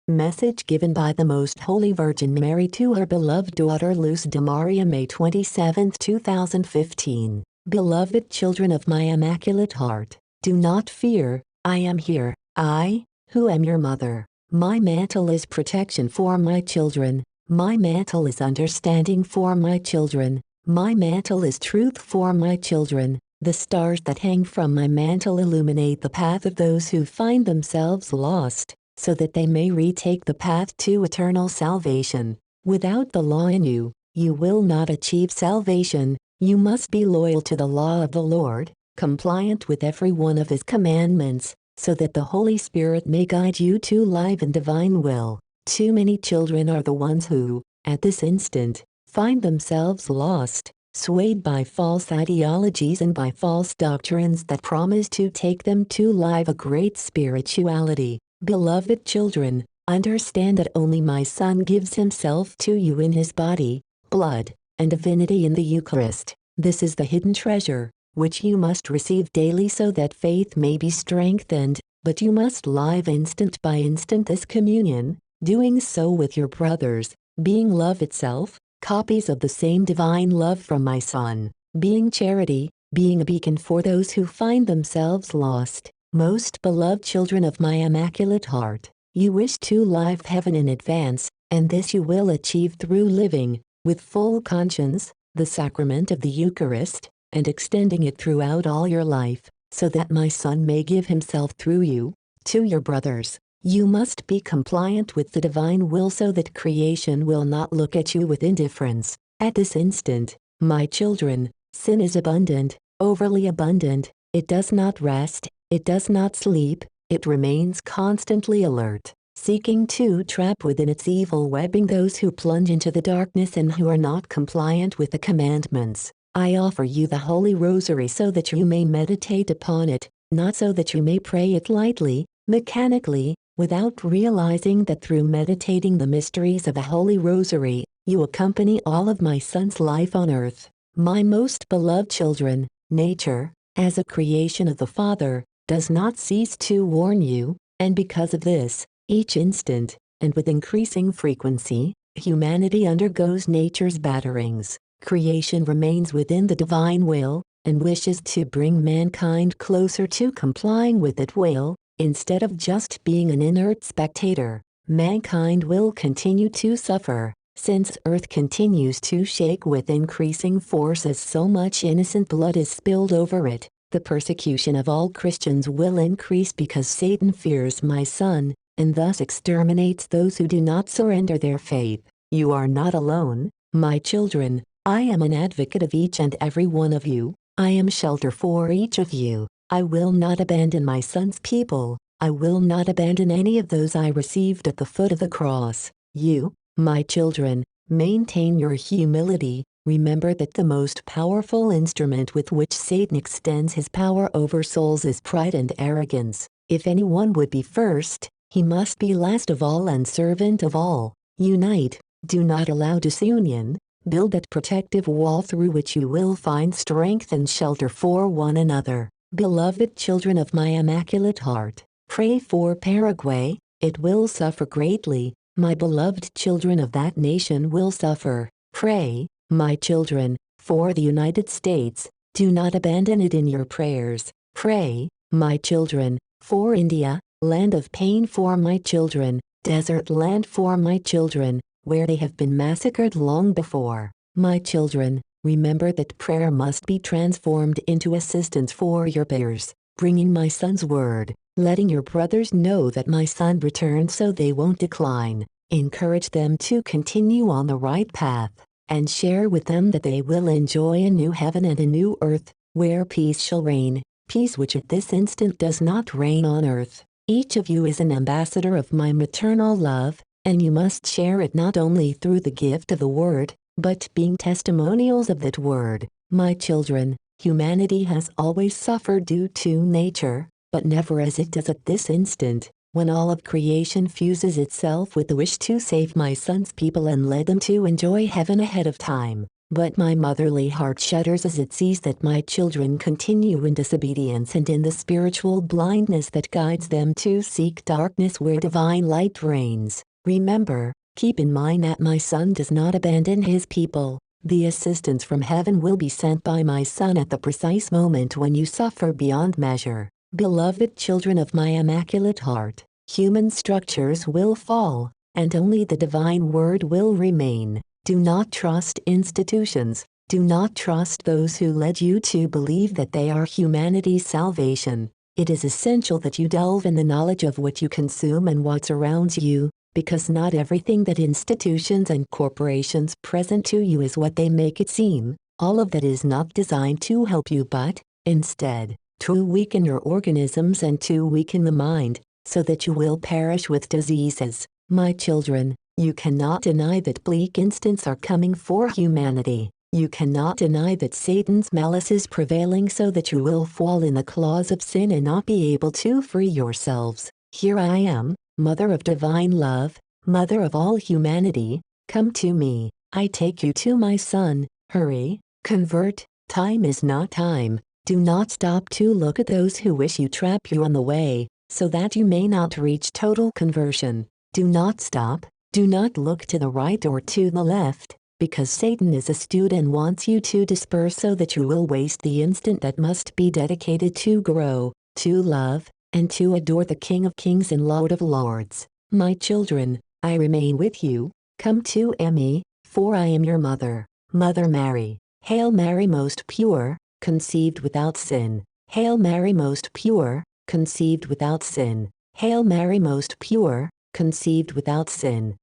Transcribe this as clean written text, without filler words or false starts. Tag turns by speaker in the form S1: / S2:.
S1: Message given by the Most Holy Virgin Mary to her beloved daughter Luz de Maria, May 27, 2015. Beloved children of my Immaculate Heart, do not fear, I am here, I, who am your mother. My mantle is protection for my children, my mantle is understanding for my children, my mantle is truth for my children. The stars that hang from my mantle illuminate the path of those who find themselves lost, so that they may retake the path to eternal salvation. Without the law in you, you will not achieve salvation. You must be loyal to the law of the Lord, compliant with every one of His commandments, so that the Holy Spirit may guide you to life and divine will. Too many children are the ones who, at this instant, find themselves lost, swayed by false ideologies and by false doctrines that promise to take them to live a great spirituality. Beloved children, understand that only my Son gives Himself to you in His body, blood, and divinity in the Eucharist. This is the hidden treasure, which you must receive daily so that faith may be strengthened, but you must live instant by instant this communion, doing so with your brothers, being love itself, copies of the same divine love from my Son, being charity, being a beacon for those who find themselves lost. Most beloved children of my Immaculate Heart, you wish to live heaven in advance, and this you will achieve through living, with full conscience, the sacrament of the Eucharist, and extending it throughout all your life, so that my Son may give Himself through you, to your brothers. You must be compliant with the divine will so that creation will not look at you with indifference. At this instant, my children, sin is abundant, overly abundant, it does not rest, it does not sleep, it remains constantly alert, seeking to trap within its evil webbing those who plunge into the darkness and who are not compliant with the commandments. I offer you the Holy Rosary so that you may meditate upon it, not so that you may pray it lightly, mechanically, without realizing that through meditating the mysteries of the Holy Rosary, you accompany all of my Son's life on earth. My most beloved children, nature, as a creation of the Father, does not cease to warn you, and because of this, each instant, and with increasing frequency, humanity undergoes nature's batterings. Creation remains within the divine will, and wishes to bring mankind closer to complying with that will. Instead of just being an inert spectator, mankind will continue to suffer, since Earth continues to shake with increasing force as so much innocent blood is spilled over it. The persecution of all Christians will increase because Satan fears my Son, and thus exterminates those who do not surrender their faith. You are not alone, my children. I am an advocate of each and every one of you. I am shelter for each of you. I will not abandon my Son's people. I will not abandon any of those I received at the foot of the cross. You, my children, maintain your humility. Remember that the most powerful instrument with which Satan extends his power over souls is pride and arrogance. If anyone would be first, he must be last of all and servant of all. Unite, do not allow disunion. Build that protective wall through which you will find strength and shelter for one another. Beloved children of my Immaculate Heart, pray for Paraguay, it will suffer greatly. My beloved children of that nation will suffer. Pray, my children, for the United States. Do not abandon it in your prayers. Pray, my children, for India, land of pain for my children, desert land for my children, where they have been massacred long before. My children, remember that prayer must be transformed into assistance for your prayers, bringing my Son's word, letting your brothers know that my Son returned so they won't decline. Encourage them to continue on the right path, and share with them that they will enjoy a new heaven and a new earth, where peace shall reign, peace which at this instant does not reign on earth. Each of you is an ambassador of my maternal love, and you must share it not only through the gift of the word, but being testimonials of that word. My children, humanity has always suffered due to nature, but never as it does at this instant, when all of creation fuses itself with the wish to save my Son's people and lead them to enjoy heaven ahead of time. But my motherly heart shudders as it sees that my children continue in disobedience and in the spiritual blindness that guides them to seek darkness where divine light reigns. Remember, keep in mind that my Son does not abandon his people. The assistance from heaven will be sent by my Son at the precise moment when you suffer beyond measure. Beloved children of my Immaculate Heart, human structures will fall, and only the divine word will remain. Do not trust institutions. Do not trust those who led you to believe that they are humanity's salvation. It is essential that you delve in the knowledge of what you consume and what surrounds you, because not everything that institutions and corporations present to you is what they make it seem. All of that is not designed to help you but, instead, to weaken your organisms and to weaken the mind, so that you will perish with diseases. My children, you cannot deny that bleak instants are coming for humanity. You cannot deny that Satan's malice is prevailing so that you will fall in the claws of sin and not be able to free yourselves. Here I am, Mother of divine love, Mother of all humanity, come to me. I take you to my Son. Hurry, convert, time is not time. Do not stop to look at those who wish you trap you on the way, so that you may not reach total conversion. Do not stop. Do not look to the right or to the left, because Satan is astute and wants you to disperse so that you will waste the instant that must be dedicated to grow, to love, and to adore the King of Kings and Lord of Lords. My children, I remain with you. Come to me, for I am your mother, Mother Mary. Hail Mary, most pure, conceived without sin. Hail Mary, most pure, conceived without sin. Hail Mary, most pure, conceived without sin.